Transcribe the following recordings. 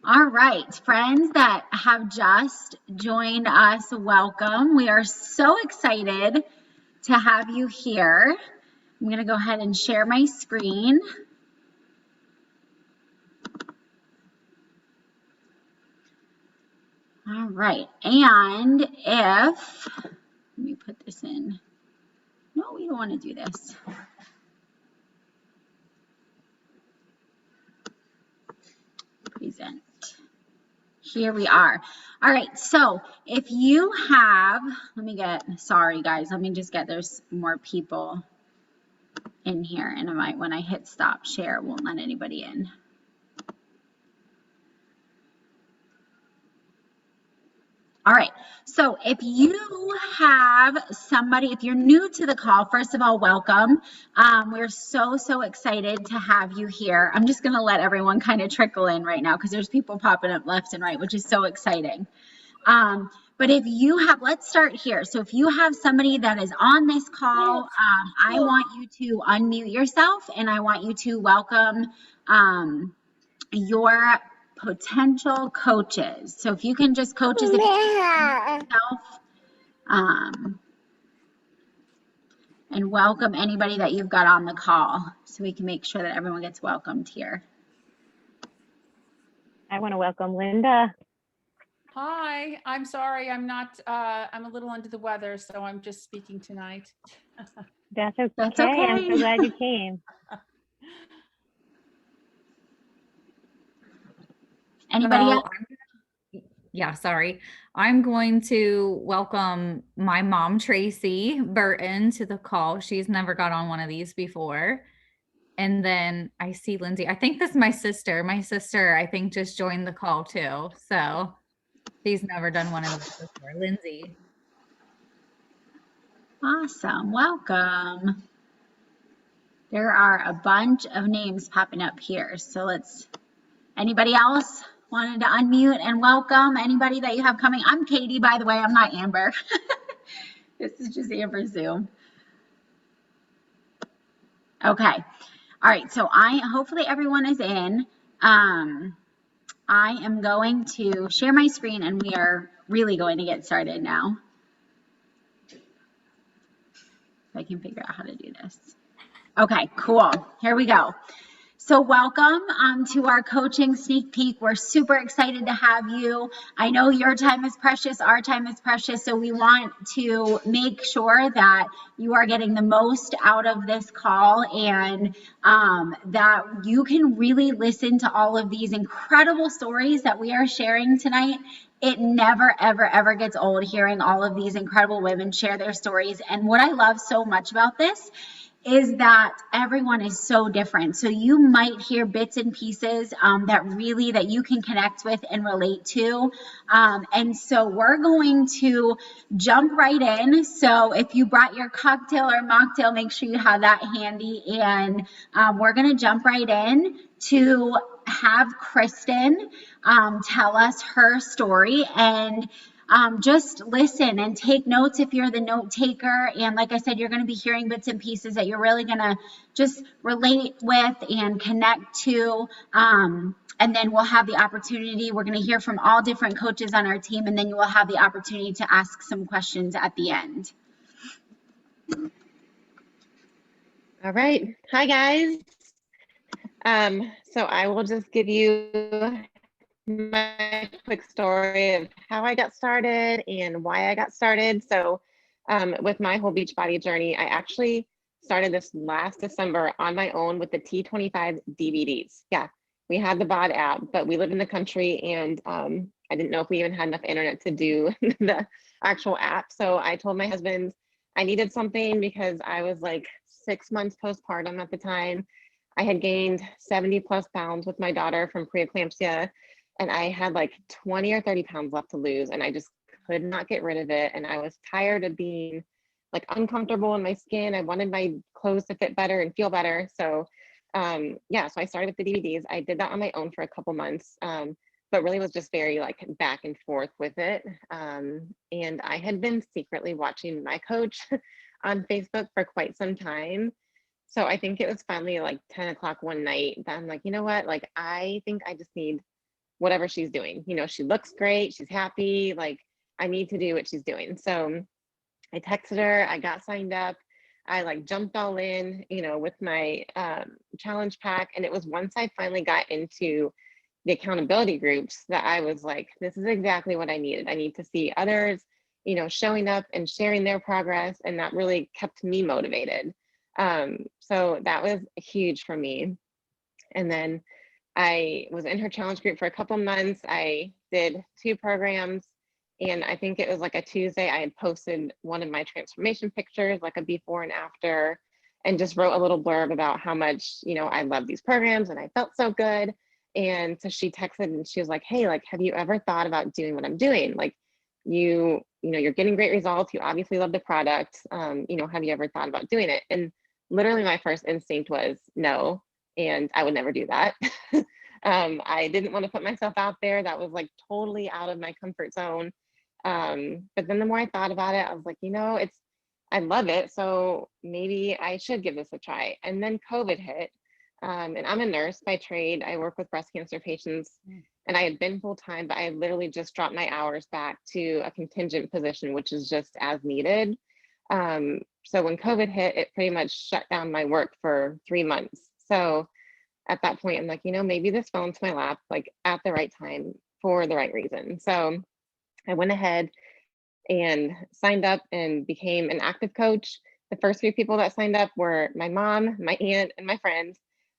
All right, friends that have just joined us, welcome. We are so excited to have you here. I'm going to go ahead and share my screen. All right, and if, let me put this in. No, we don't want to do this. Present. Here we are. All right, so if you have, sorry guys, let me just get, there's more people in here, and when I hit stop share, it won't let anybody in. All right, so if you have somebody, if you're new to the call, first of all, welcome. We're so excited to have you here. I'm just gonna let everyone kind of trickle in right now because there's people popping up left and right, which is so exciting. But if you have, let's start here. So if you have somebody that is on this call, I want you to unmute yourself and I want you to welcome your potential coaches. So if you can just coaches, if you can yourself, and welcome anybody that you've got on the call so we can make sure that everyone gets welcomed here. I want to welcome Linda. Hi, I'm sorry, I'm a little under the weather, so I'm just speaking tonight. That's okay. I'm so glad you came. Anybody else? Yeah, sorry. I'm going to welcome my mom, Tracy Burton, to the call. She's never got on one of these before. And then I see Lindsay. I think this is my sister. My sister, I think, just joined the call too. So she's never done one of those before. Lindsay. Awesome. Welcome. There are a bunch of names popping up here. So anybody else wanted to unmute and welcome anybody that you have coming? I'm Katie, by the way. I'm not Amber. This is just Amber Zoom. Okay. All right. So hopefully everyone is in. I am going to share my screen and we are really going to get started now. If I can figure out how to do this. Okay, cool. Here we go. So welcome to our coaching sneak peek. We're super excited to have you. I know your time is precious, our time is precious, so we want to make sure that you are getting the most out of this call and that you can really listen to all of these incredible stories that we are sharing tonight. It never, ever gets old hearing all of these incredible women share their stories. And what I love so much about this is that everyone is so different. So you might hear bits and pieces that you can connect with and relate to. And so we're going to jump right in. So if you brought your cocktail or mocktail, make sure you have that handy. And we're going to jump right in to have Kristen tell us her story, and just listen and take notes if you're the note taker. And like I said, you're going to be hearing bits and pieces that you're really going to just relate with and connect to. And then we'll have the opportunity, we're going to hear from all different coaches on our team, and then you will have the opportunity to ask some questions at the end. All right. Hi, guys. So I will just give you my quick story of how I got started and why I got started. So with my whole Beachbody journey, I actually started this last December on my own with the T25 DVDs. Yeah, we had the BOD app, but we live in the country and I didn't know if we even had enough internet to do the actual app. So I told my husband I needed something because I was like 6 months postpartum at the time. I had gained 70 plus pounds with my daughter from preeclampsia, and I had like 20 or 30 pounds left to lose, and I just could not get rid of it. And I was tired of being like uncomfortable in my skin. I wanted my clothes to fit better and feel better. So yeah, so I started with the DVDs. I did that on my own for a couple months, but really was just very like back and forth with it. And I had been secretly watching my coach on Facebook for quite some time. So I think it was finally like 10 o'clock one night that I'm like, you know what, like, I think I just need whatever she's doing. You know, she looks great, she's happy, like I need to do what she's doing. So I texted her, I got signed up. I like jumped all in, you know, with my challenge pack. And it was once I finally got into the accountability groups that I was like, this is exactly what I needed. I need to see others, you know, showing up and sharing their progress. And that really kept me motivated. So that was huge for me. And then I was in her challenge group for a couple months. I did 2 programs. And I think it was like a Tuesday, I had posted one of my transformation pictures, like a before and after, and just wrote a little blurb about how much, you know, I love these programs and I felt so good. And so she texted and she was like, hey, like, have you ever thought about doing what I'm doing? Like, you know, you're getting great results. You obviously love the product. You know, have you ever thought about doing it? And literally my first instinct was no, and I would never do that. I didn't want to put myself out there. That was like totally out of my comfort zone. But then the more I thought about it, I was like, you know, I love it. So maybe I should give this a try. And then COVID hit. And I'm a nurse by trade. I work with breast cancer patients and I had been full time, but I literally just dropped my hours back to a contingent position, which is just as needed. So when COVID hit, it pretty much shut down my work for 3 months. So at that point, I'm like, you know, maybe this fell into my lap, like at the right time for the right reason. So I went ahead and signed up and became an active coach. The first 3 people that signed up were my mom, my aunt, and my friend.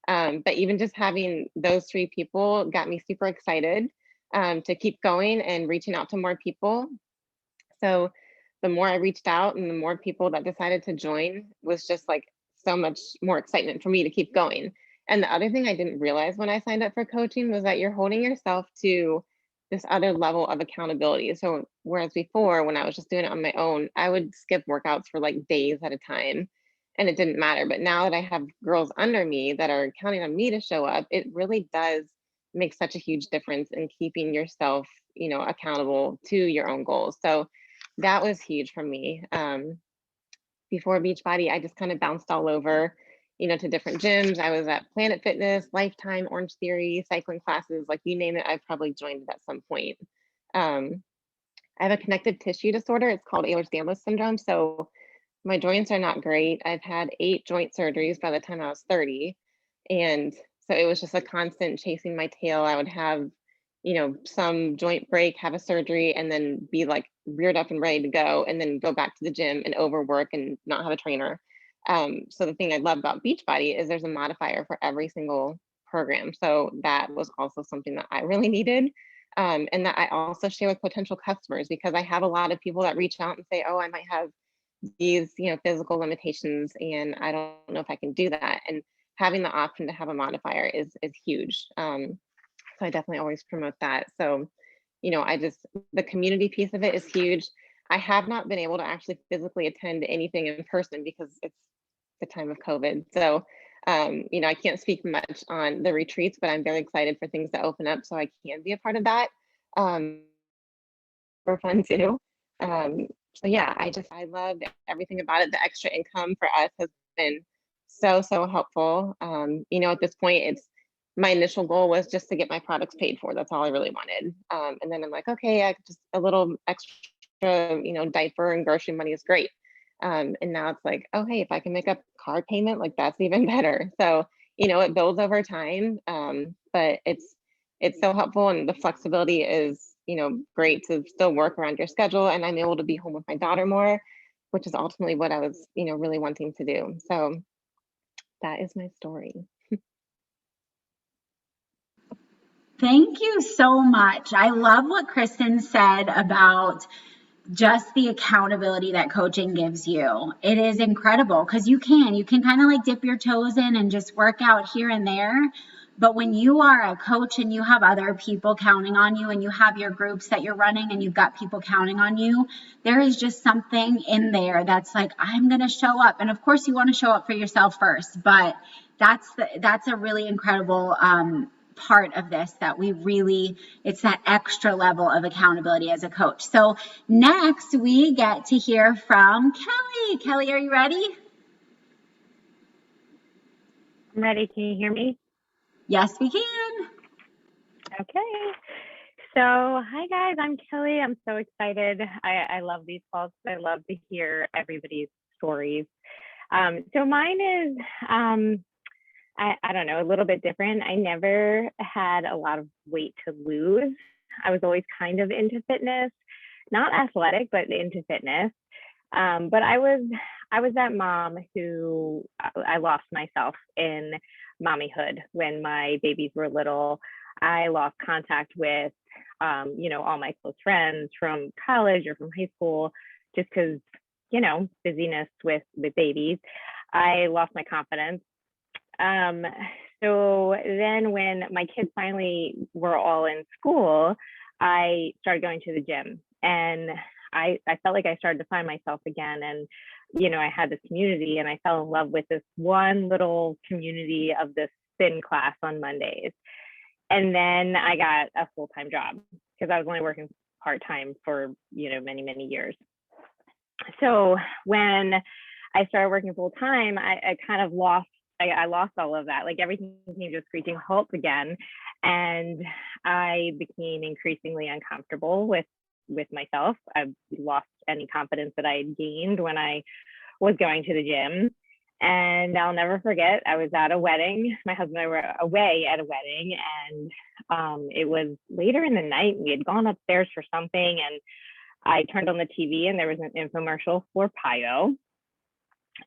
But even just having those 3 people got me super excited to keep going and reaching out to more people. So the more I reached out and the more people that decided to join was just like so much more excitement for me to keep going. And the other thing I didn't realize when I signed up for coaching was that you're holding yourself to this other level of accountability. So whereas before, when I was just doing it on my own, I would skip workouts for like days at a time and it didn't matter. But now that I have girls under me that are counting on me to show up, it really does make such a huge difference in keeping yourself, you know, accountable to your own goals. So that was huge for me. Before Beachbody, I just kind of bounced all over, you know, to different gyms. I was at Planet Fitness, Lifetime, Orange Theory, cycling classes, like you name it, I've probably joined it at some point. I have a connective tissue disorder. It's called Ehlers-Danlos syndrome. So my joints are not great. I've had 8 joint surgeries by the time I was 30. And so it was just a constant chasing my tail. I would have, you know, some joint break, have a surgery, and then be like reared up and ready to go, and then go back to the gym and overwork and not have a trainer. So the thing I love about Beachbody is there's a modifier for every single program. So that was also something that I really needed. And that I also share with potential customers because I have a lot of people that reach out and say, oh, I might have these, you know, physical limitations and I don't know if I can do that. And having the option to have a modifier is huge. So I definitely always promote that. So, you know, the community piece of it is huge. I have not been able to actually physically attend anything in person because it's the time of COVID. So, you know, I can't speak much on the retreats, but I'm very excited for things to open up so I can be a part of that. For fun too. So yeah, I loved everything about it. The extra income for us has been so helpful. You know, at this point, my initial goal was just to get my products paid for. That's all I really wanted. And then I'm like, okay, I just a little extra, you know, diaper and grocery money is great. And now it's like, oh, hey, if I can make a card payment, like that's even better. So, you know, it builds over time. But it's so helpful and the flexibility is, you know, great to still work around your schedule. And I'm able to be home with my daughter more, which is ultimately what I was, you know, really wanting to do. So that is my story. Thank you so much. I love what Kristen said about just the accountability that coaching gives you. It is incredible because you can kind of like dip your toes in and just work out here and there. But when you are a coach and you have other people counting on you and you have your groups that you're running and you've got people counting on you, there is just something in there that's like, I'm going to show up. And of course you want to show up for yourself first, but that's a really incredible, part of this that it's that extra level of accountability as a coach. So next we get to hear from Kelly. Kelly, are you ready? I'm ready. Can you hear me? Yes, we can. Okay. Hi guys, I'm Kelly. I'm so excited. I love these calls. I love to hear everybody's stories. So mine is, I don't know, a little bit different. I never had a lot of weight to lose. I was always kind of into fitness, not athletic, but into fitness. But I was that mom who I lost myself in mommyhood when my babies were little. I lost contact with, all my close friends from college or from high school, just because, busyness with babies. I lost my confidence. Um, so then when my kids finally were all in school, I started going to the gym, and I felt like I started to find myself again. And, I had this community, and I fell in love with this one little community of this spin class on Mondays. And then I got a full-time job because I was only working part-time for, many, many years. So when I started working full-time, I kind of lost, I lost all of that. Like everything came to a screeching halt again. And I became increasingly uncomfortable with myself. I lost any confidence that I had gained when I was going to the gym. And I'll never forget, I was at a wedding. My husband and I were away at a wedding, and it was later in the night. We had gone upstairs for something, and I turned on the TV, and there was an infomercial for PiYo.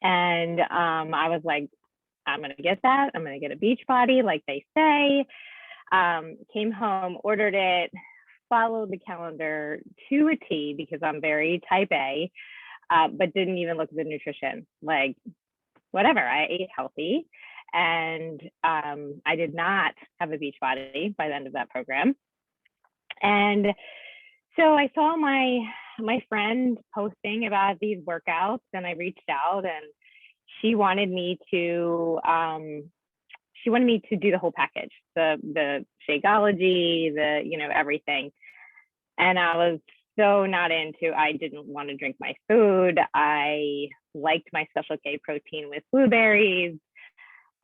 And I was like, I'm going to get that. I'm going to get a Beachbody, like they say. Came home, ordered it, followed the calendar to a T because I'm very type A, but didn't even look at the nutrition. Like, whatever, I ate healthy, and I did not have a Beachbody by the end of that program. And so I saw my friend posting about these workouts, and I reached out, and she wanted me to do the whole package, the Shakeology, everything. And I was so not into, I didn't want to drink my food. I liked my Special K protein with blueberries.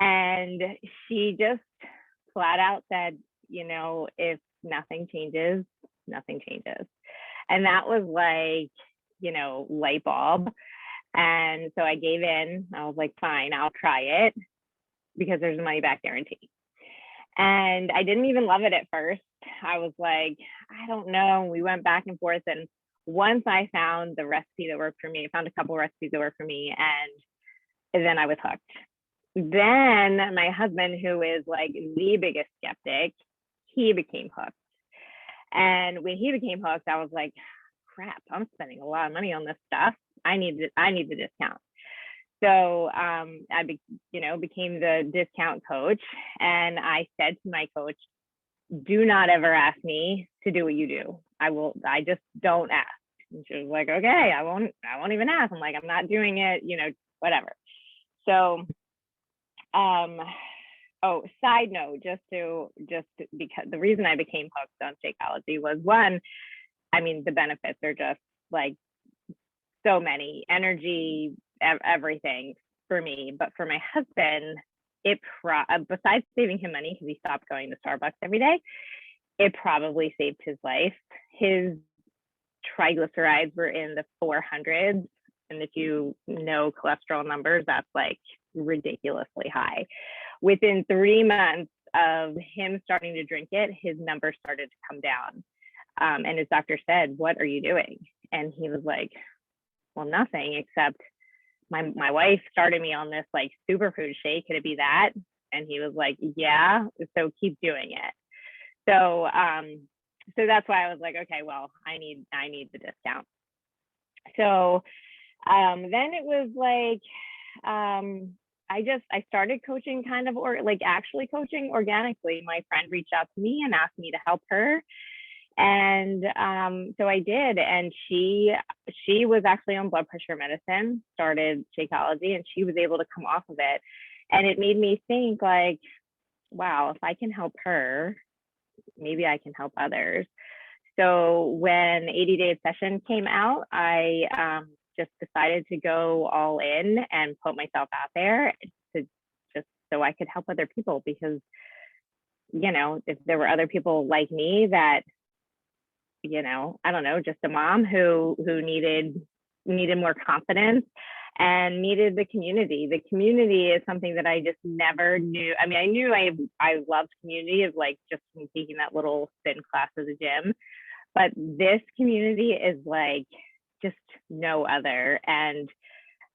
And she just flat out said, if nothing changes, nothing changes. And that was like, light bulb. And so I gave in. I was like, fine, I'll try it because there's a money back guarantee. And I didn't even love it at first. I was like, I don't know. We went back and forth. And once I found the recipe that worked for me, I found a couple recipes that worked for me. And then I was hooked. Then my husband, who is like the biggest skeptic, he became hooked. And when he became hooked, I was like, crap, I'm spending a lot of money on this stuff. I need the discount. So I became the discount coach, and I said to my coach, do not ever ask me to do what you do. I just don't ask. And she was like, okay, I won't even ask. I'm like, I'm not doing it, whatever. So, side note, just because the reason I became hooked on Shakeology was, one, I mean, the benefits are just like so many, energy, everything for me. But for my husband, besides saving him money because he stopped going to Starbucks every day, it probably saved his life. His triglycerides were in the 400s. And if you know cholesterol numbers, that's like ridiculously high. Within 3 months of him starting to drink it, his numbers started to come down. And his doctor said, what are you doing? And he was like, well, nothing, except my wife started me on this like superfood shake. Could it be that? And he was like, yeah, so keep doing it. So that's why I was like, okay, well, I need the discount. So then it was like, I started coaching kind of, or like actually coaching organically. My friend reached out to me and asked me to help her. And so I did, and she was actually on blood pressure medicine, started Shakeology, and she was able to come off of it. And it made me think like, wow, if I can help her, maybe I can help others. So when 80-day Obsession came out, I just decided to go all in and put myself out there to just so I could help other people, because if there were other people like me that I don't know, just a mom who needed more confidence and needed the community. The community is something that I just never knew. I mean, I knew I loved community of like just from taking that little spin class at the gym, but this community is like just no other. And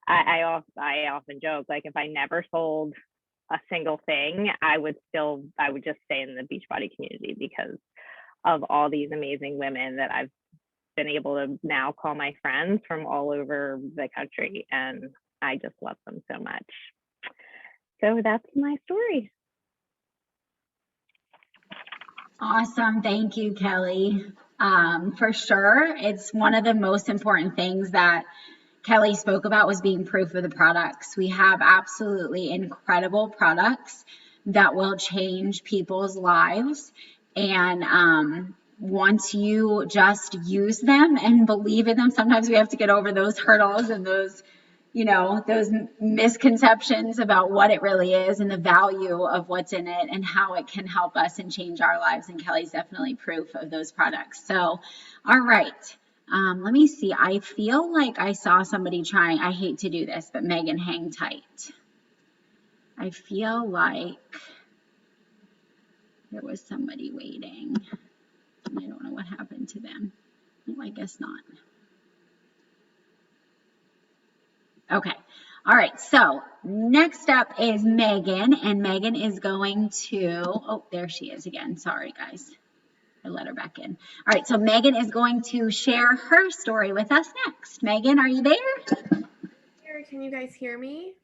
I often joke, like if I never sold a single thing, I would just stay in the Beachbody community because of all these amazing women that I've been able to now call my friends from all over the country. And I just love them so much. So that's my story. Awesome. Thank you, Kelly. For sure, it's one of the most important things that Kelly spoke about was being proof of the products. We have absolutely incredible products that will change people's lives. And once you just use them and believe in them, sometimes we have to get over those hurdles and those misconceptions about what it really is and the value of what's in it and how it can help us and change our lives. And Kelly's definitely proof of those products. So, all right. Let me see. I feel like I saw somebody trying. I hate to do this, but Megan, hang tight. I feel like there was somebody waiting. I don't know what happened to them. Well, I guess not. Okay. All right. So next up is Megan, and Megan is going to, oh, there she is again. Sorry, guys. I let her back in. All right. So Megan is going to share her story with us next. Megan, are you there? Can you guys hear me?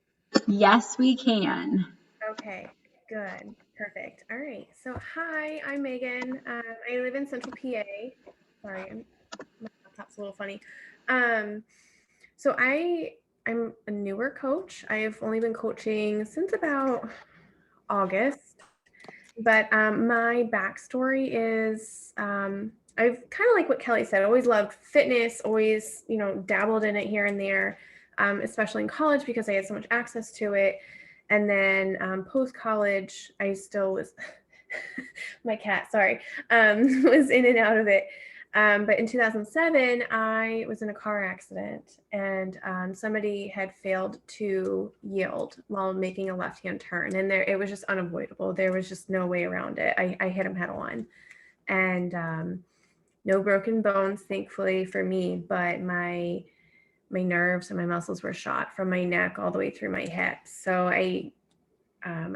Yes, we can. Okay, good. Perfect. All right. So hi, I'm Megan. I live in Central PA. Sorry, my laptop's a little funny. So I'm a newer coach. I've only been coaching since about August, but my backstory is I've kind of like what Kelly said, always loved fitness, always, dabbled in it here and there, especially in college because I had so much access to it. And then post-college, I still was, my cat, sorry, was in and out of it. But in 2007, I was in a car accident and somebody had failed to yield while making a left-hand turn. And it was just unavoidable. There was just no way around it. I hit him head on. And no broken bones, thankfully for me, but my nerves and my muscles were shot from my neck all the way through my hips. So I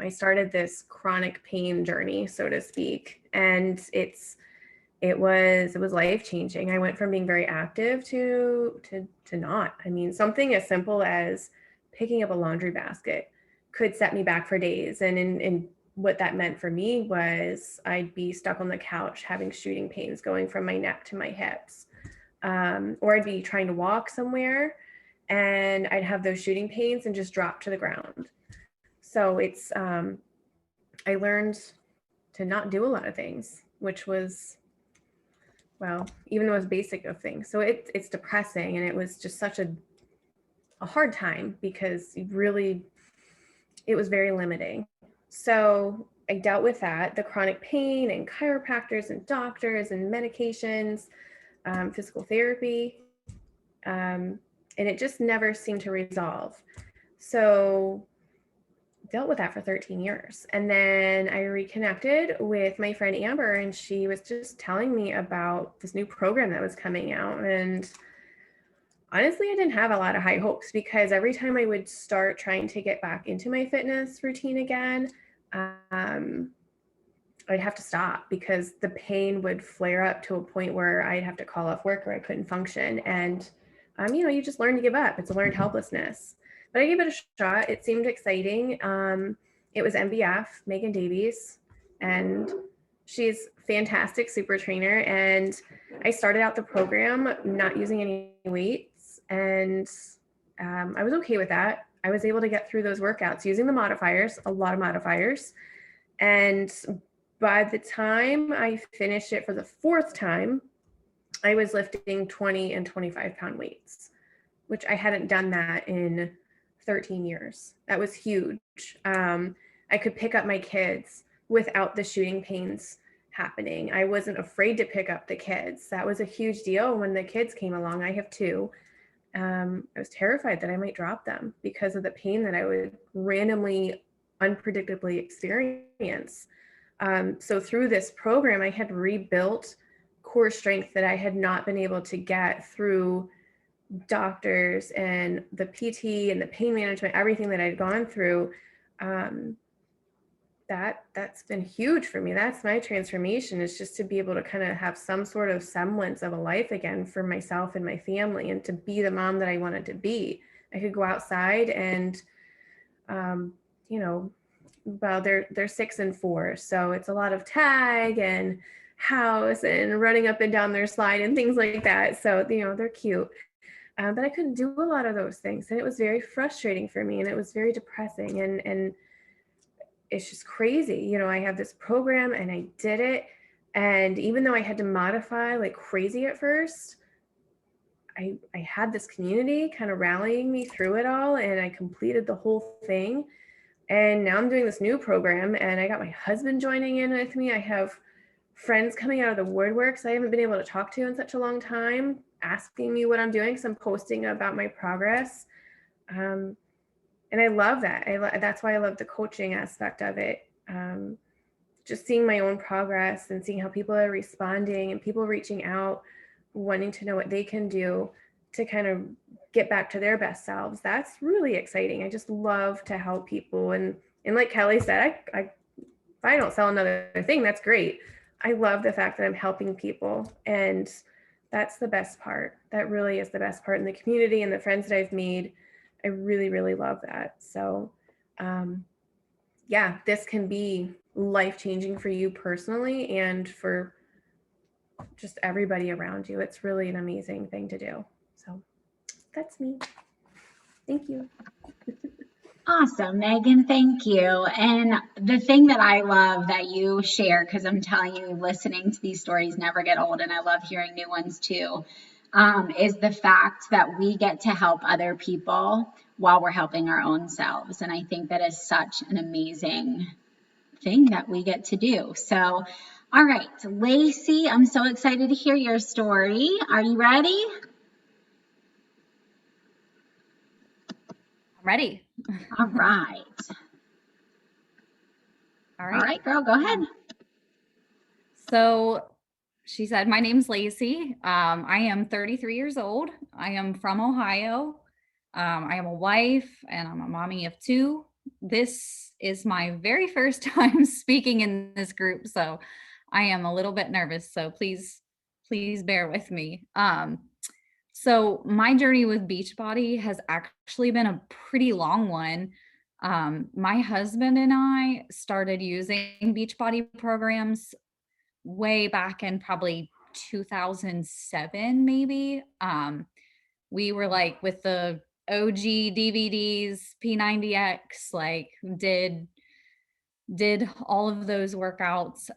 started this chronic pain journey, so to speak, and it was life changing. I went from being very active to not. I mean, something as simple as picking up a laundry basket could set me back for days, and in what that meant for me was I'd be stuck on the couch having shooting pains going from my neck to my hips. Or I'd be trying to walk somewhere and I'd have those shooting pains and just drop to the ground. So it's, I learned to not do a lot of things, which was, well, even the most basic of things. So it's depressing. And it was just such a hard time because it was very limiting. So I dealt with that, the chronic pain and chiropractors and doctors and medications, physical therapy, and it just never seemed to resolve. So dealt with that for 13 years. And then I reconnected with my friend Amber, and she was just telling me about this new program that was coming out. And honestly, I didn't have a lot of high hopes because every time I would start trying to get back into my fitness routine again, I'd have to stop because the pain would flare up to a point where I'd have to call off work or I couldn't function. And, you just learn to give up. It's a learned helplessness. But I gave it a shot. It seemed exciting. It was MBF, Megan Davies, and she's fantastic, super trainer. And I started out the program not using any weights. And I was okay with that. I was able to get through those workouts using the modifiers, a lot of modifiers. And by the time I finished it for the fourth time, I was lifting 20 and 25 pound weights, which I hadn't done that in 13 years. That was huge. I could pick up my kids without the shooting pains happening. I wasn't afraid to pick up the kids. That was a huge deal when the kids came along. I have two. I was terrified that I might drop them because of the pain that I would randomly, unpredictably experience. So through this program, I had rebuilt core strength that I had not been able to get through doctors and the PT and the pain management, everything that I'd gone through. That's been huge for me. That's my transformation, is just to be able to kind of have some sort of semblance of a life again for myself and my family, and to be the mom that I wanted to be. I could go outside and, well, they're 6 and 4, so it's a lot of tag and house and running up and down their slide and things like that. So, they're cute. But I couldn't do a lot of those things. And it was very frustrating for me, and it was very depressing. And it's just crazy. I have this program and I did it. And even though I had to modify like crazy at first, I had this community kind of rallying me through it all. And I completed the whole thing. And now I'm doing this new program, and I got my husband joining in with me. I have friends coming out of the woodworks I haven't been able to talk to in such a long time, asking me what I'm doing, because I'm posting about my progress. And I love that. That's why I love the coaching aspect of it. Just seeing my own progress and seeing how people are responding and people reaching out, wanting to know what they can do to kind of get back to their best selves. That's really exciting. I just love to help people. And like Kelly said, if I don't sell another thing, that's great. I love the fact that I'm helping people, and that's the best part. That really is the best part in the community and the friends that I've made. I really, really love that. So, this can be life-changing for you personally and for just everybody around you. It's really an amazing thing to do. So that's me. Thank you. Awesome, Megan, thank you. And the thing that I love that you share, because I'm telling you, listening to these stories never get old, and I love hearing new ones too, is the fact that we get to help other people while we're helping our own selves. And I think that is such an amazing thing that we get to do. So, all right, Lacey, I'm so excited to hear your story. Are you ready? I'm ready. All right. All All right. right, girl, go ahead. So she said, my name's Lacey. I am 33 years old. I am from Ohio. I am a wife and I'm a mommy of 2. This is my very first time speaking in this group, so I am a little bit nervous. So please bear with me. So my journey with Beachbody has actually been a pretty long one. My husband and I started using Beachbody programs way back in probably 2007, maybe. We were like with the OG DVDs, P90X, like did all of those workouts.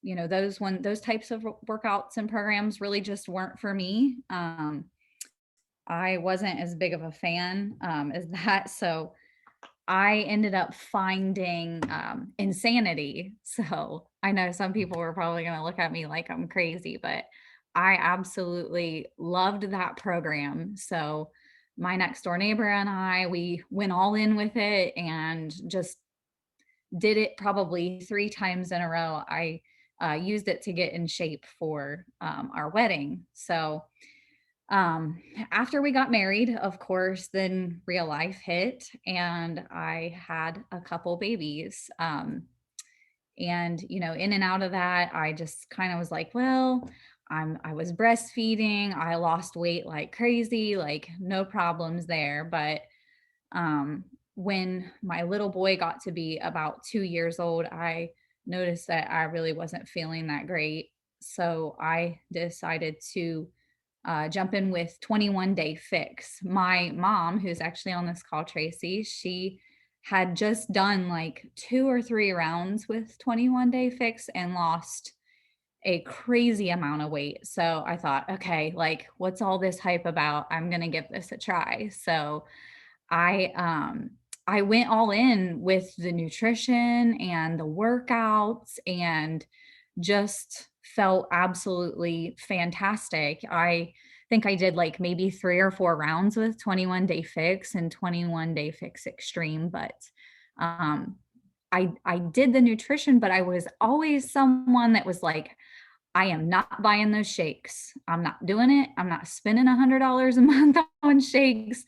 Those types of workouts and programs really just weren't for me. I wasn't as big of a fan as that. So I ended up finding Insanity. So I know some people were probably going to look at me like I'm crazy, but I absolutely loved that program. So my next door neighbor and we went all in with it and just did it probably 3 times in a row. I used it to get in shape for our wedding. So after we got married, of course, then real life hit and I had a couple babies. And, in and out of that, I just kind of was like, well, I was breastfeeding. I lost weight like crazy, like no problems there. But when my little boy got to be about 2 years old, I noticed that I really wasn't feeling that great. So I decided to jump in with 21 Day Fix. My mom, who's actually on this call, Tracy, she had just done like 2 or 3 rounds with 21 Day Fix and lost a crazy amount of weight. So I thought, okay, like what's all this hype about? I'm going to give this a try. So I went all in with the nutrition and the workouts and just felt absolutely fantastic. I think I did like maybe 3 or 4 rounds with 21 Day Fix and 21 Day Fix Extreme, but I did the nutrition, but I was always someone that was like, I am not buying those shakes. I'm not doing it. I'm not spending $100 a month on shakes.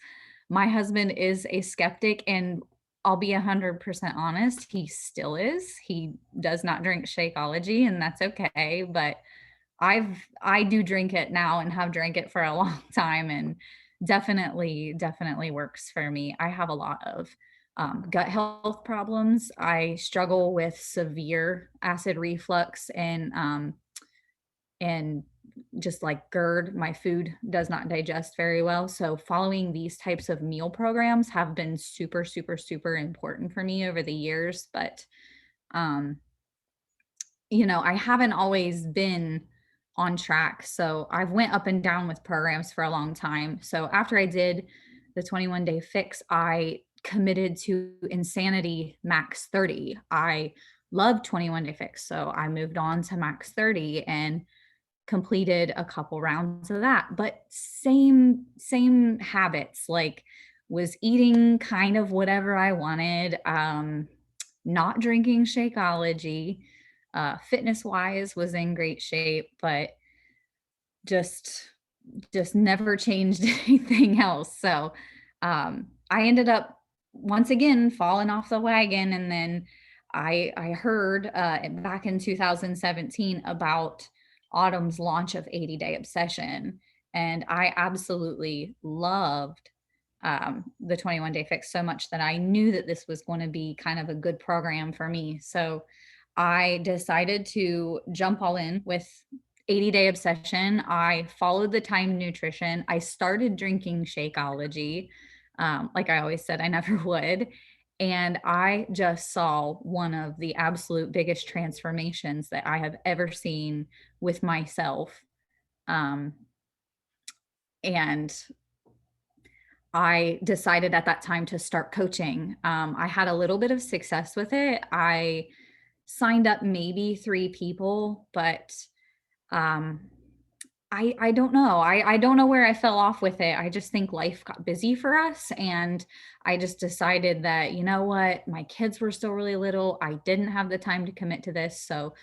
My husband is a skeptic, and I'll be 100% honest, he still is. He does not drink Shakeology, and that's okay. But I do drink it now and have drank it for a long time, and definitely works for me. I have a lot of gut health problems. I struggle with severe acid reflux and just like GERD, my food does not digest very well. So following these types of meal programs have been super important for me over the years. But, I haven't always been on track. So I've went up and down with programs for a long time. So after I did the 21 Day Fix, I committed to Insanity Max 30. I love 21 Day Fix. So I moved on to Max 30 and completed a couple rounds of that, but same habits, like was eating kind of whatever I wanted, not drinking Shakeology, fitness wise was in great shape, but just never changed anything else. So I ended up once again falling off the wagon, and then I heard back in 2017 about Autumn's launch of 80 Day Obsession, and I absolutely loved the 21 Day Fix so much that I knew that this was going to be kind of a good program for me. So I decided to jump all in with 80 Day Obsession. I followed the timed nutrition. I started drinking Shakeology. Like I always said, I never would. And I just saw one of the absolute biggest transformations that I have ever seen with myself. And I decided at that time to start coaching. I had a little bit of success with it. I signed up maybe 3 people, but I don't know. I don't know where I fell off with it. I just think life got busy for us. And I just decided that, you know what, my kids were still really little. I didn't have the time to commit to this. So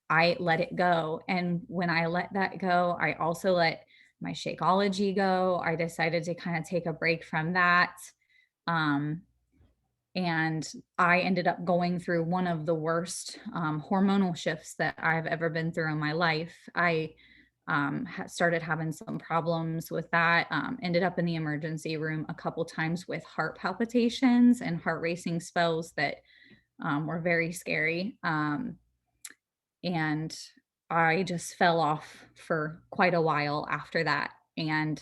I let it go. And when I let that go, I also let my Shakeology go. I decided to kind of take a break from that. And I ended up going through one of the worst hormonal shifts that I've ever been through in my life. I started having some problems with that, ended up in the emergency room a couple times with heart palpitations and heart racing spells that were very scary. And I just fell off for quite a while after that. And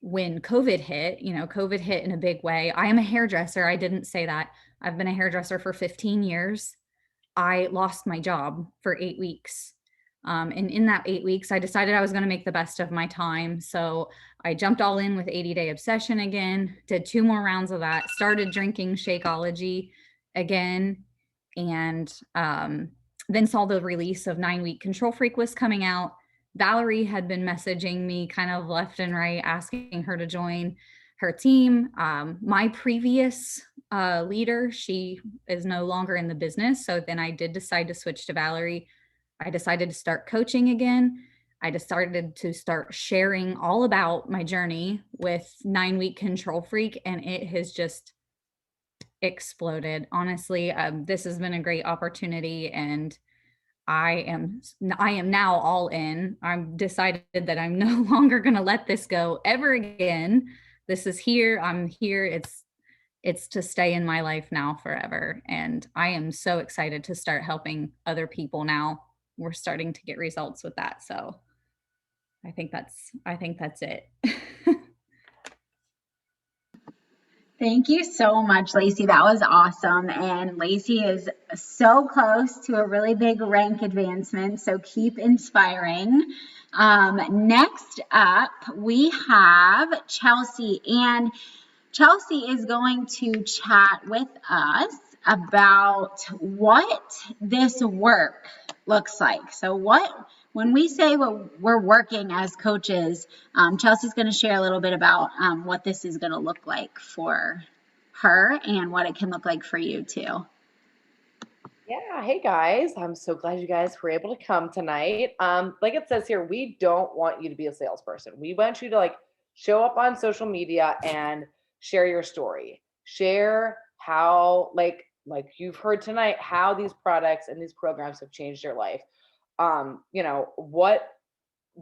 when COVID hit, COVID hit in a big way. I am a hairdresser. I didn't say that. I've been a hairdresser for 15 years. I lost my job for 8 weeks. And in that 8 weeks, I decided I was going to make the best of my time. So I jumped all in with 80 Day Obsession again, did 2 more rounds of that, started drinking Shakeology again, and then saw the release of 9 Week Control Freak was coming out. Valerie had been messaging me kind of left and right, asking her to join her team. My previous leader, she is no longer in the business. So then I did decide to switch to Valerie. I decided to start coaching again. I decided to start sharing all about my journey with 9 Week Control Freak, and it has just exploded. Honestly, this has been a great opportunity, and I am now all in. I've decided that I'm no longer going to let this go ever again. This is here. I'm here. It's to stay in my life now forever. And I am so excited to start helping other people now. We're starting to get results with that. So I think that's it. Thank you so much, Lacey. That was awesome. And Lacey is so close to a really big rank advancement, so keep inspiring. Next up, we have Chelsea, and Chelsea is going to chat with us about what this work looks like. So when we say what we're working as coaches, Chelsea's going to share a little bit about what this is going to look like for her and what it can look like for you too. Yeah, hey guys, I'm so glad you guys were able to come tonight. Like it says here, we don't want you to be a salesperson. We want you to like show up on social media and share your story. Share how like you've heard tonight, how these products and these programs have changed your life. You know, what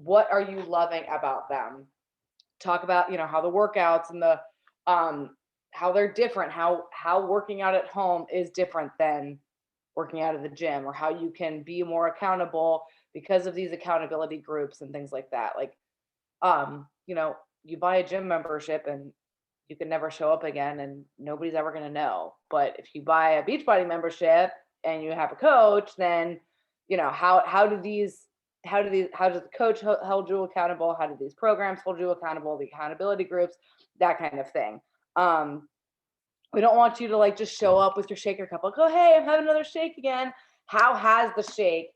are you loving about them? Talk about, you know, how the workouts and the how they're different, how working out at home is different than working out at the gym, or how you can be more accountable because of these accountability groups and things like that. Like, you know, you buy a gym membership and you can never show up again and nobody's ever going to know. But if you buy a Beachbody membership and you have a coach, then, you know, how does the coach hold you accountable? How do these programs hold you accountable? The accountability groups, that kind of thing. We don't want you to like just show up with your shaker cup, like, oh, hey, I'm having another shake again. How has the shake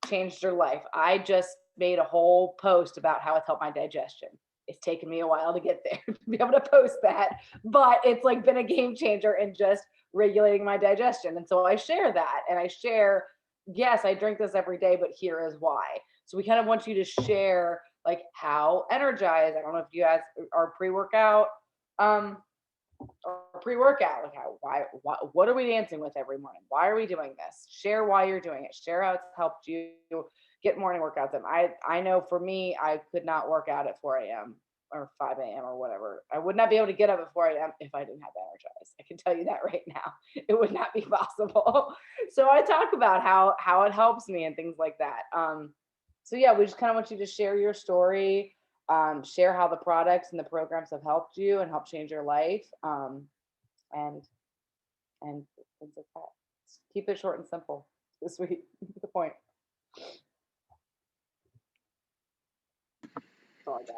changed your life? I just made a whole post about how it's helped my digestion. It's taken me a while to get there to be able to post that, but it's like been a game changer in just regulating my digestion. And so I share that, and I share, yes, I drink this every day, but here is why. So we kind of want you to share like how energized. I don't know if you guys are pre-workout, or pre-workout, like why, what are we dancing with every morning? Why are we doing this? Share why you're doing it. Share how it's helped you get morning workouts in. I know for me, I could not work out at 4 a.m. or 5 a.m. or whatever. I would not be able to get up at 4 a.m. if I didn't have Energize. I can tell you that right now. It would not be possible. So I talk about how it helps me and things like that. So yeah, we just kind of want you to share your story. Share how the products and the programs have helped you and helped change your life, and things like that. Just keep it short and simple. This week, the point.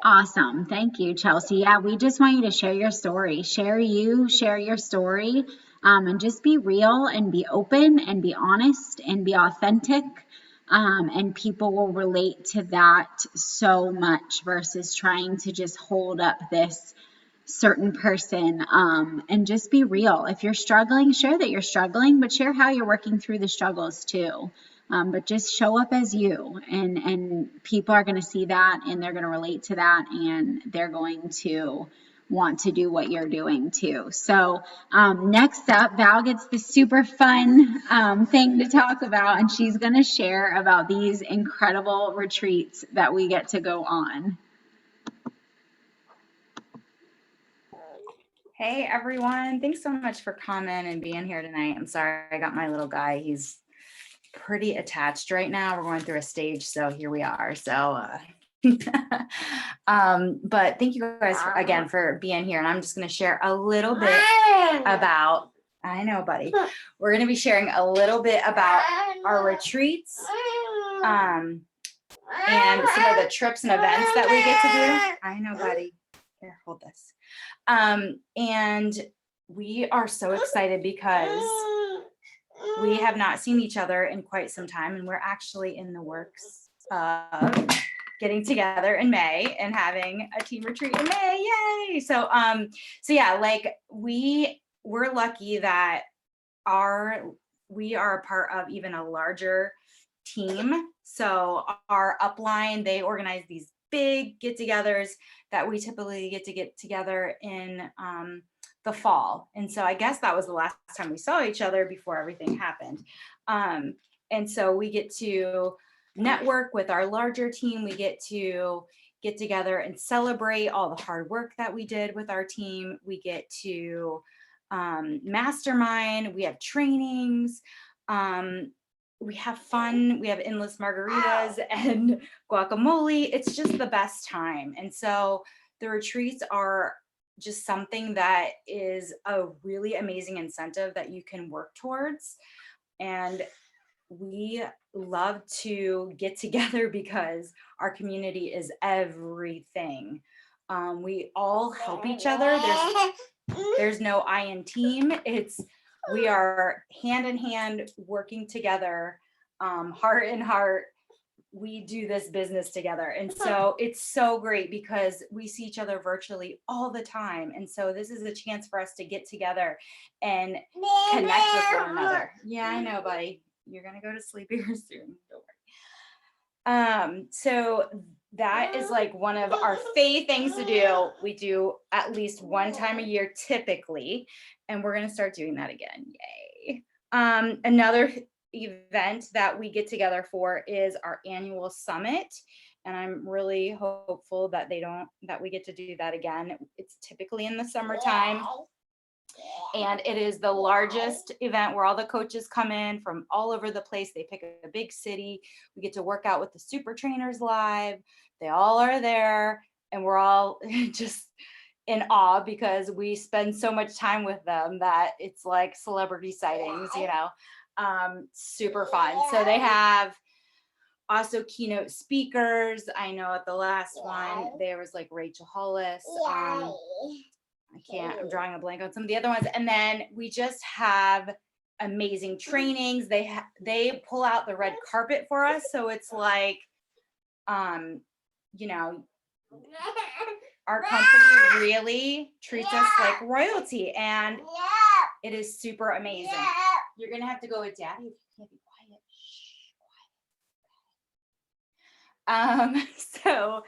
Awesome. Thank you, Chelsea. Yeah, we just want you to share your story. Share your story, and just be real and be open and be honest and be authentic. And people will relate to that so much versus trying to just hold up this certain person, and just be real. If you're struggling, share that you're struggling, but share how you're working through the struggles too. But just show up as you, and people are going to see that, and they're going to relate to that, and they're going to want to do what you're doing too. So next up, Val gets the super fun thing to talk about, and she's going to share about these incredible retreats that we get to go on. Hey everyone, thanks so much for coming and being here tonight. I'm sorry, I got my little guy. He's pretty attached right now. We're going through a stage, so here we are. So but thank you guys again for being here, and I'm just going to share a little bit about, I know buddy, we're going to be sharing a little bit about our retreats, and some of the trips and events that we get to do. I know buddy, here, hold this. And we are so excited because we have not seen each other in quite some time, and we're actually in the works of getting together in May and having a team retreat in May. Yay! So yeah, like we're lucky that we are a part of even a larger team. So our upline, they organize these big get-togethers that we typically get together in the fall. And so I guess that was the last time we saw each other before everything happened. And so we get to network with our larger team. We get to get together and celebrate all the hard work that we did with our team. We get to mastermind. We have trainings. We have fun. We have endless margaritas and guacamole. It's just the best time. And so the retreats are just something that is a really amazing incentive that you can work towards. And we love to get together because our community is everything. We all help each other. There's no I in team. It's we are hand in hand working together, heart in heart. We do this business together. And so it's so great because we see each other virtually all the time. And so this is a chance for us to get together and connect with one another. Yeah, I know, buddy. You're going to go to sleep here soon. Don't worry. So that is like one of our fave things to do. We do at least one time a year typically, and we're going to start doing that again. Yay. Another event that we get together for is our annual summit, and I'm really hopeful that we get to do that again. It's typically in the summertime, and it is the largest event where all the coaches come in from all over the place. They pick a big city. We get to work out with the super trainers live. They all are there, and we're all just in awe because we spend so much time with them that it's like celebrity sightings, you know. Super fun. So they have also keynote speakers. I know at the last one there was like Rachel Hollis. I'm drawing a blank on some of the other ones. And then we just have amazing trainings. They pull out the red carpet for us. So it's like, you know, our company really treats us like royalty, and it is super amazing. You're gonna have to go with Daddy if you can't be quiet. So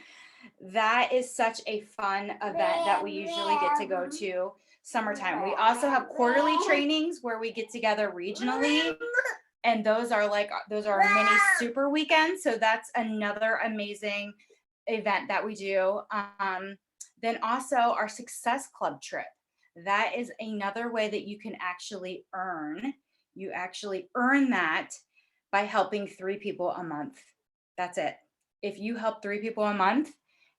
that is such a fun event that we usually get to go to summertime. We also have quarterly trainings where we get together regionally, and those are mini super weekends. So that's another amazing event that we do. Then also our Success Club trip. That is another way that you can actually earn. You actually earn that by helping 3 people a month. That's it. If you help 3 people a month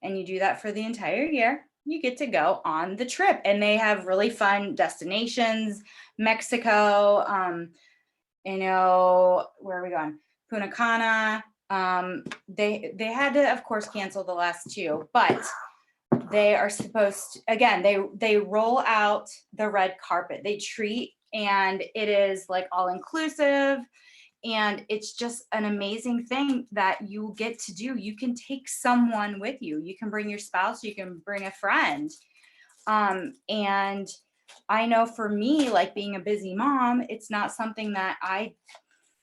and you do that for the entire year, you get to go on the trip. And they have really fun destinations. Mexico, you know, where are we going? Punta Cana. They had to, of course, cancel the last 2, but they are supposed to, again, they roll out the red carpet. They treat, and it is like all inclusive, and it's just an amazing thing that you get to do. You can take someone with you. You can bring your spouse, you can bring a friend. And I know for me, like being a busy mom, it's not something that I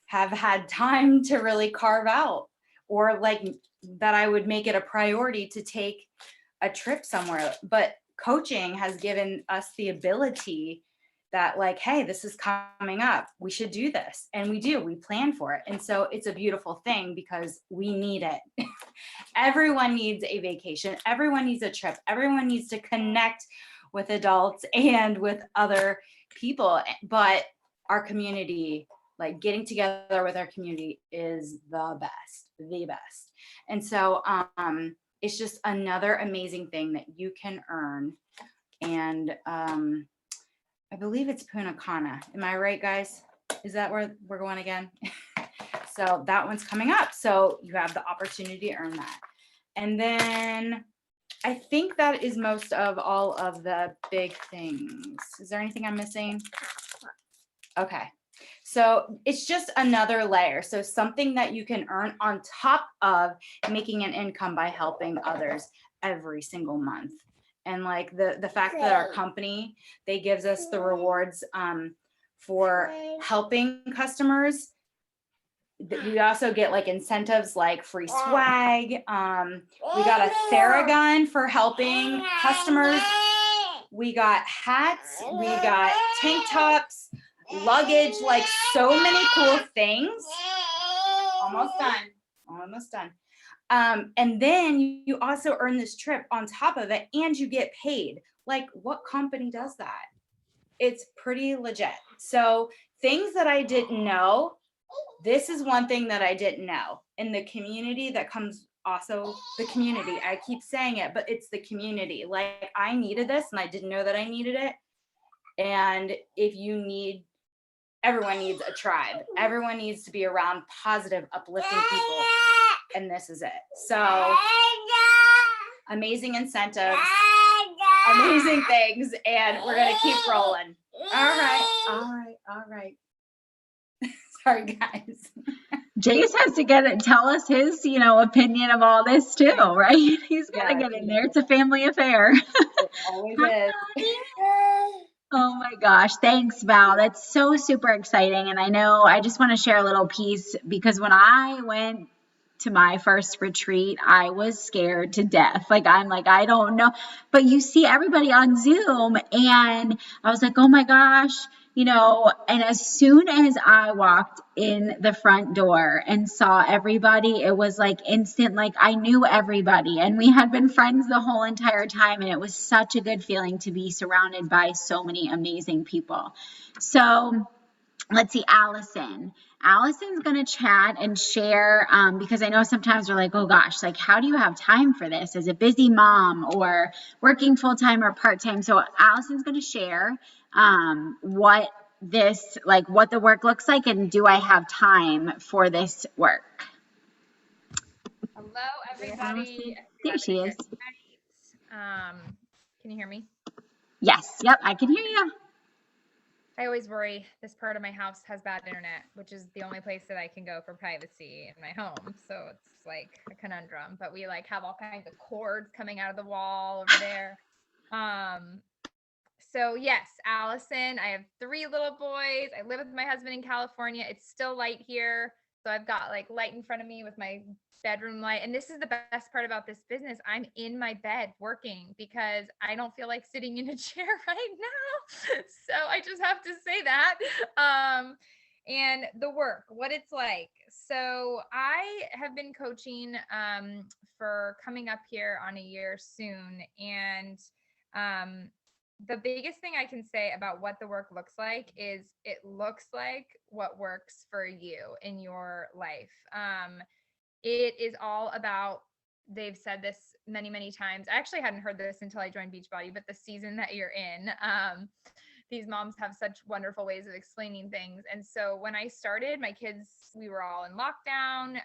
have had time to really carve out, or like that I would make it a priority to take a trip somewhere. But coaching has given us the ability that, like, hey, this is coming up, we should do this. And we plan for it. And so it's a beautiful thing because we need it. Everyone needs a vacation. Everyone needs a trip. Everyone needs to connect with adults and with other people. But our community, like getting together with our community, is the best. And so it's just another amazing thing that you can earn. And I believe it's Punta Cana. Am I right, guys? Is that where we're going again? So that one's coming up. So you have the opportunity to earn that. And then I think that is most of all of the big things. Is there anything I'm missing? Okay. So it's just another layer. So something that you can earn on top of making an income by helping others every single month. And like the fact that our company, they gives us the rewards for helping customers. We also get like incentives like free swag. We got a Theragun for helping customers. We got hats, we got tank tops, luggage, like so many cool things. Almost done. And then you also earn this trip on top of it, and you get paid. Like, what company does that? It's pretty legit. So things that I didn't know, this is one thing that I didn't know. In the community that comes, also the community, I keep saying it, but it's the community. Like, I needed this and I didn't know that I needed it. And everyone needs a tribe. Everyone needs to be around positive, uplifting people. And this is it. So amazing incentives, amazing things, and we're gonna keep rolling. All right. All right. Sorry, guys. Jace has to tell us his, opinion of all this too, right? He's got to Yeah, get in there. It's a family affair. it always Hi, is. Donnie. Oh my gosh. Thanks, Val. That's so super exciting. And I just want to share a little piece because when I went to my first retreat, I was scared to death. I don't know. But you see everybody on Zoom, and I was like, oh my gosh, and as soon as I walked in the front door and saw everybody, it was like instant, like I knew everybody, and we had been friends the whole entire time, and it was such a good feeling to be surrounded by so many amazing people. So let's see, Allison. Allison's going to chat and share because I know sometimes we're like, oh gosh, like how do you have time for this as a busy mom or working full-time or part-time? So Allison's going to share what the work looks like and do I have time for this work? Hello, everybody. There she is. Can you hear me? Yes. Yep. I can hear you. I always worry this part of my house has bad internet, which is the only place that I can go for privacy in my home. So it's like a conundrum, but we have all kinds of cords coming out of the wall over there. So yes, Allison, I have 3 little boys. I live with my husband in California. It's still light here. So I've got light in front of me with my bedroom light. And this is the best part about this business. I'm in my bed working because I don't feel like sitting in a chair right now. So I just have to say that. And the work, what it's like. So I have been coaching for coming up here on a year soon. And the biggest thing I can say about what the work looks like is it looks like what works for you in your life. It is all about, they've said this many, many times. I actually hadn't heard this until I joined Beachbody, but the season that you're in, these moms have such wonderful ways of explaining things. And so when I started, my kids, we were all in lockdown.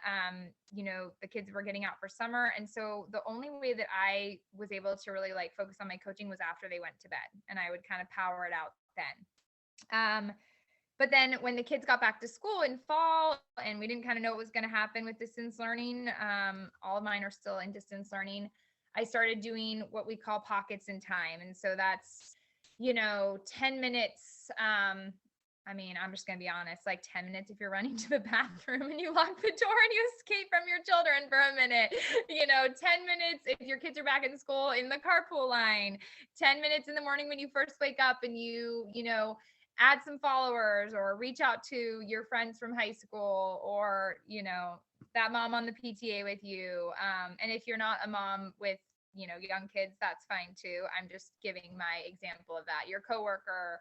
The kids were getting out for summer. And so the only way that I was able to really focus on my coaching was after they went to bed, and I would kind of power it out then. But then when the kids got back to school in fall and we didn't kind of know what was going to happen with distance learning, all of mine are still in distance learning. I started doing what we call pockets in time. And so that's 10 minutes. I'm just going to be honest, 10 minutes if you're running to the bathroom and you lock the door and you escape from your children for a minute, 10 minutes if your kids are back in school in the carpool line, 10 minutes in the morning when you first wake up and you add some followers or reach out to your friends from high school or, that mom on the PTA with you. And if you're not a mom with young kids, that's fine too. I'm just giving my example of that. Your coworker,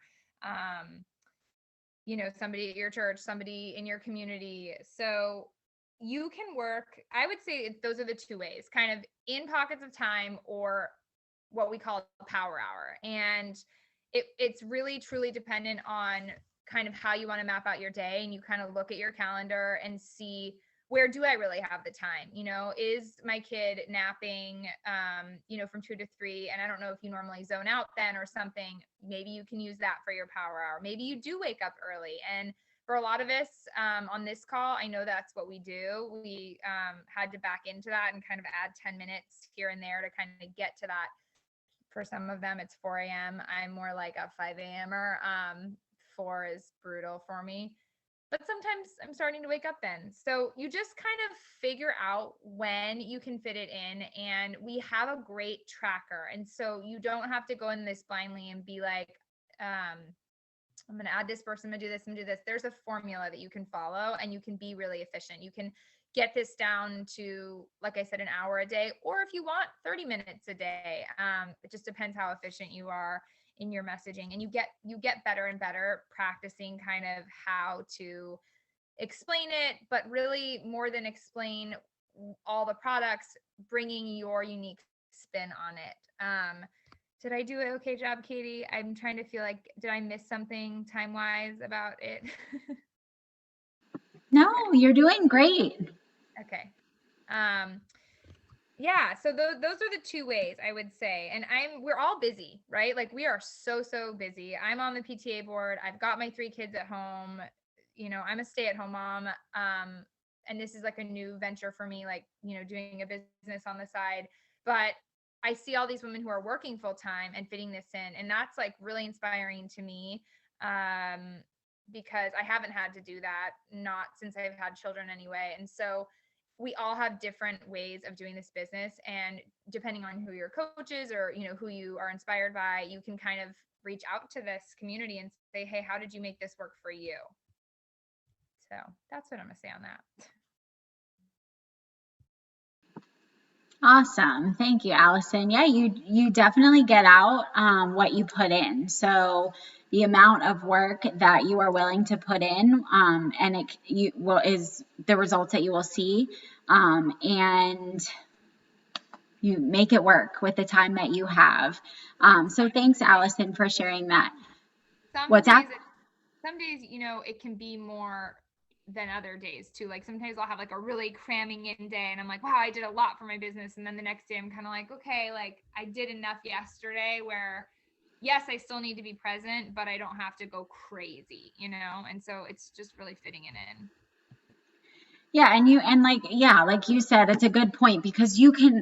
somebody at your church, somebody in your community. So you can work, I would say those are the 2 ways, kind of in pockets of time or what we call a power hour. And it's really truly dependent on kind of how you want to map out your day. And you kind of look at your calendar and see, where do I really have the time? Is my kid napping, from 2 to 3? And I don't know if you normally zone out then or something. Maybe you can use that for your power hour. Maybe you do wake up early. And for a lot of us on this call, I know that's what we do. We had to back into that and kind of add 10 minutes here and there to kind of get to that. For some of them, it's 4 a.m. I'm more like a 5 a.m.er. 4 is brutal for me. But sometimes I'm starting to wake up then. So you just kind of figure out when you can fit it in. And we have a great tracker. And so you don't have to go in this blindly and be like, I'm going to add this person, I'm going to do this and do this. There's a formula that you can follow and you can be really efficient. You can get this down to, like I said, an hour a day, or if you want 30 minutes a day. It just depends how efficient you are in your messaging, and you get better and better practicing kind of how to explain it, but really more than explain all the products, bringing your unique spin on it. Did I do an okay job, Katie? I'm trying to feel like, did I miss something time-wise about it? No, you're doing great. Okay. Yeah, so those are the two ways I would say. And we're all busy, right? Like we are so busy. I'm on the PTA board. I've got my 3 kids at home. You know, I'm a stay-at-home mom. And this is like a new venture for me, like, you know, doing a business on the side. But I see all these women who are working full time and fitting this in. And that's like really inspiring to me. Because I haven't had to do that, not since I've had children anyway. And so we all have different ways of doing this business, and depending on who your coach is or, you know, who you are inspired by, you can kind of reach out to this community and say, hey, how did you make this work for you? So that's what I'm gonna say on that. Awesome. Thank you, Allison. Yeah, you definitely get out what you put in. So the amount of work that you are willing to put in, and is the results that you will see, and you make it work with the time that you have. So thanks, Allison, for sharing that. What's that? Some days, you know, it can be more than other days too. Like sometimes I'll have like a really cramming in day and I'm like, wow, I did a lot for my business. And then the next day I'm kind of like, okay, like I did enough yesterday where yes, I still need to be present, but I don't have to go crazy, you know? And so it's just really fitting it in. Yeah, like you said, it's a good point, because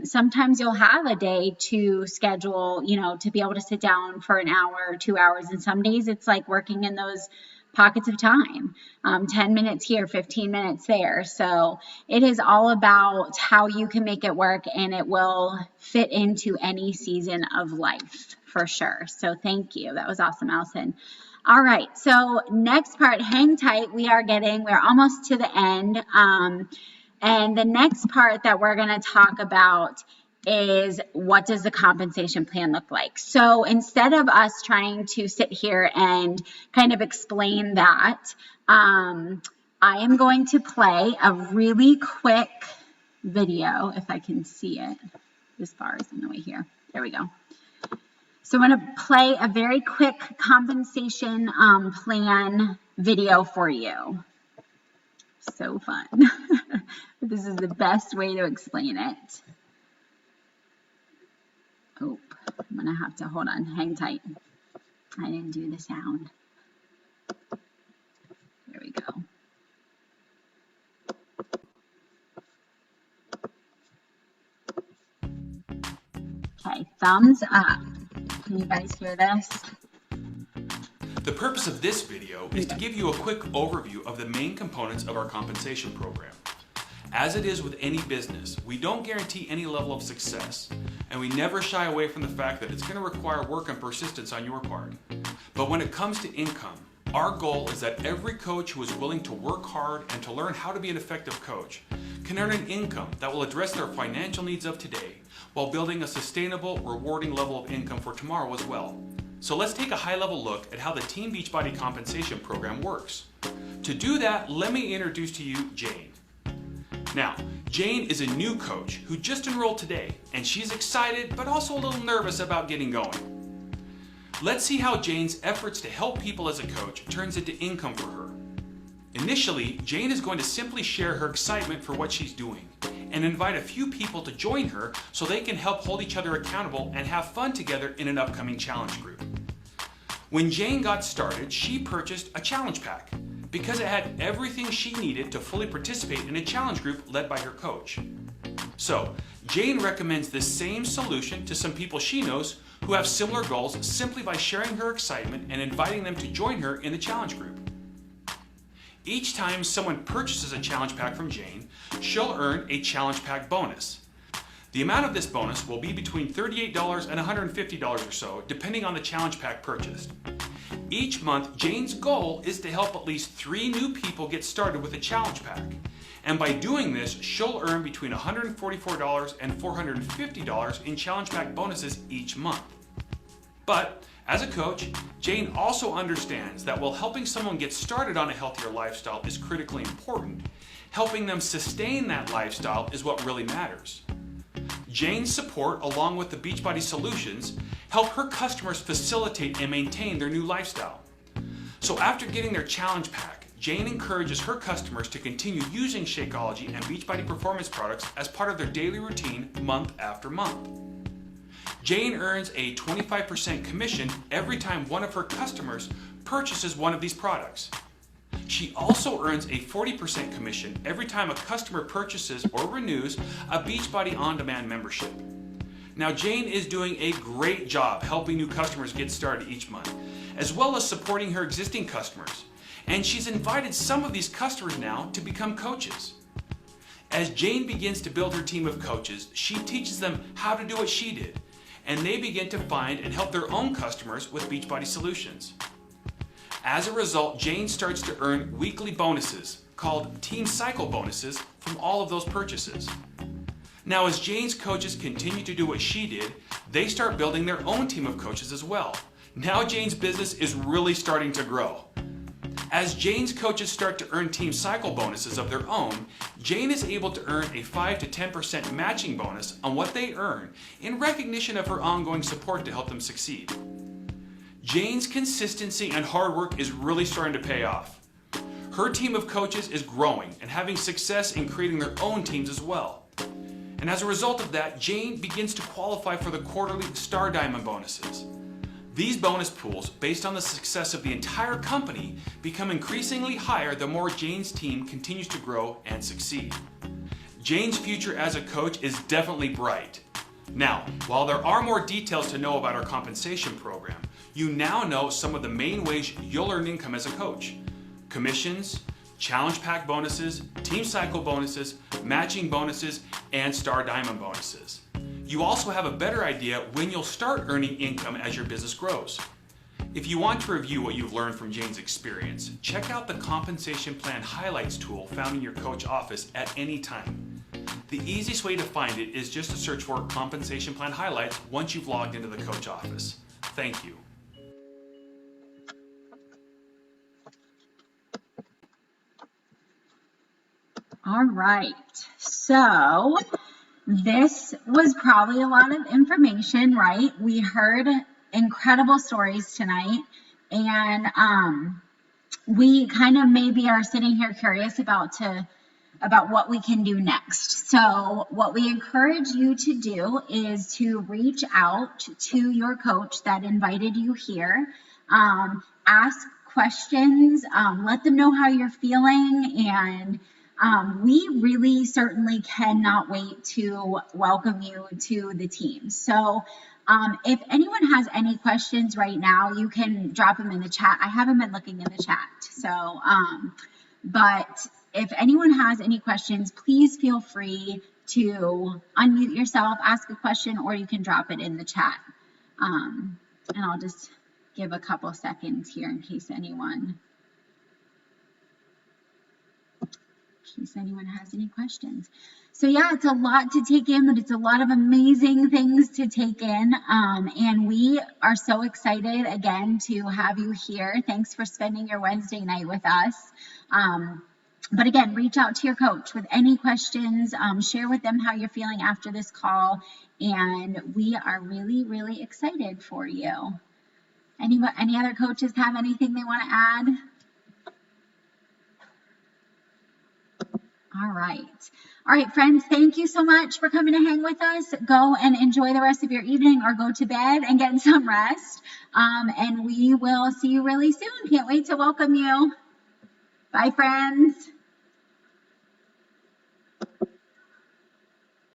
sometimes you'll have a day to schedule, you know, to be able to sit down for an hour or 2 hours. And some days it's like working in those pockets of time, 10 minutes here, 15 minutes there. So it is all about how you can make it work, and it will fit into any season of life for sure. So thank you. That was awesome, Allison. All right, so next part, hang tight. We're almost to the end. And the next part that we're going to talk about is, what does the compensation plan look like? So instead of us trying to sit here and kind of explain that, I am going to play a really quick video, if I can see it. This bar is in the way here. There we go. So I'm going to play a very quick compensation plan video for you. So fun. This is the best way to explain it. Oh, I'm going to have to, hold on, hang tight. I didn't do the sound. There we go. Okay, thumbs up. Can you guys hear this? The purpose of this video is to give you a quick overview of the main components of our compensation program. As it is with any business, we don't guarantee any level of success, and we never shy away from the fact that it's going to require work and persistence on your part. But when it comes to income, our goal is that every coach who is willing to work hard and to learn how to be an effective coach can earn an income that will address their financial needs of today while building a sustainable, rewarding level of income for tomorrow as well. So let's take a high-level look at how the Team Beachbody compensation program works. To do that, let me introduce to you Jane. Now, Jane is a new coach who just enrolled today, and she's excited but also a little nervous about getting going. Let's see how Jane's efforts to help people as a coach turns into income for her. Initially, Jane is going to simply share her excitement for what she's doing and invite a few people to join her so they can help hold each other accountable and have fun together in an upcoming challenge group. When Jane got started, she purchased a challenge pack because it had everything she needed to fully participate in a challenge group led by her coach. So, Jane recommends the same solution to some people she knows who have similar goals simply by sharing her excitement and inviting them to join her in the challenge group. Each time someone purchases a challenge pack from Jane, she'll earn a challenge pack bonus. The amount of this bonus will be between $38 and $150 or so, depending on the challenge pack purchased. Each month, Jane's goal is to help at least 3 new people get started with a challenge pack. And by doing this, she'll earn between $144 and $450 in challenge pack bonuses each month. But as a coach, Jane also understands that while helping someone get started on a healthier lifestyle is critically important, helping them sustain that lifestyle is what really matters. Jane's support, along with the Beachbody solutions, help her customers facilitate and maintain their new lifestyle. So after getting their challenge pack, Jane encourages her customers to continue using Shakeology and Beachbody Performance products as part of their daily routine month after month. Jane earns a 25% commission every time one of her customers purchases one of these products. She also earns a 40% commission every time a customer purchases or renews a Beachbody On Demand membership. Now, Jane is doing a great job helping new customers get started each month, as well as supporting her existing customers. And she's invited some of these customers now to become coaches. As Jane begins to build her team of coaches, she teaches them how to do what she did, and they begin to find and help their own customers with Beachbody solutions. As a result, Jane starts to earn weekly bonuses called Team Cycle bonuses from all of those purchases. Now, as Jane's coaches continue to do what she did, they start building their own team of coaches as well. Now Jane's business is really starting to grow. As Jane's coaches start to earn Team Cycle bonuses of their own, Jane is able to earn a 5 to 10% matching bonus on what they earn in recognition of her ongoing support to help them succeed. Jane's consistency and hard work is really starting to pay off. Her team of coaches is growing and having success in creating their own teams as well. And as a result of that, Jane begins to qualify for the quarterly Star Diamond bonuses. These bonus pools, based on the success of the entire company, become increasingly higher the more Jane's team continues to grow and succeed. Jane's future as a coach is definitely bright. Now, while there are more details to know about our compensation program, you now know some of the main ways you'll earn income as a coach: commissions, challenge pack bonuses, Team Cycle bonuses, matching bonuses, and Star Diamond bonuses. You also have a better idea when you'll start earning income as your business grows. If you want to review what you've learned from Jane's experience, check out the Compensation Plan Highlights tool found in your coach office at any time. The easiest way to find it is just to search for Compensation Plan Highlights once you've logged into the coach office. Thank you. All right, so this was probably a lot of information, right? We heard incredible stories tonight, and we kind of maybe are sitting here curious about what we can do next. So what we encourage you to do is to reach out to your coach that invited you here, ask questions, let them know how you're feeling, and we really certainly cannot wait to welcome you to the team. So if anyone has any questions right now, you can drop them in the chat. I haven't been looking in the chat. So, but if anyone has any questions, please feel free to unmute yourself, ask a question, or you can drop it in the chat. And I'll just give a couple seconds here in case anyone has any questions. So yeah, it's a lot to take in, but it's a lot of amazing things to take in. And we are so excited again to have you here. Thanks for spending your Wednesday night with us. But again, reach out to your coach with any questions, share with them how you're feeling after this call. And we are really, really excited for you. Any other coaches have anything they want to add? All right, friends, thank you so much for coming to hang with us. Go and enjoy the rest of your evening, or go to bed and get some rest. And we will see you really soon. Can't wait to welcome you. Bye, friends.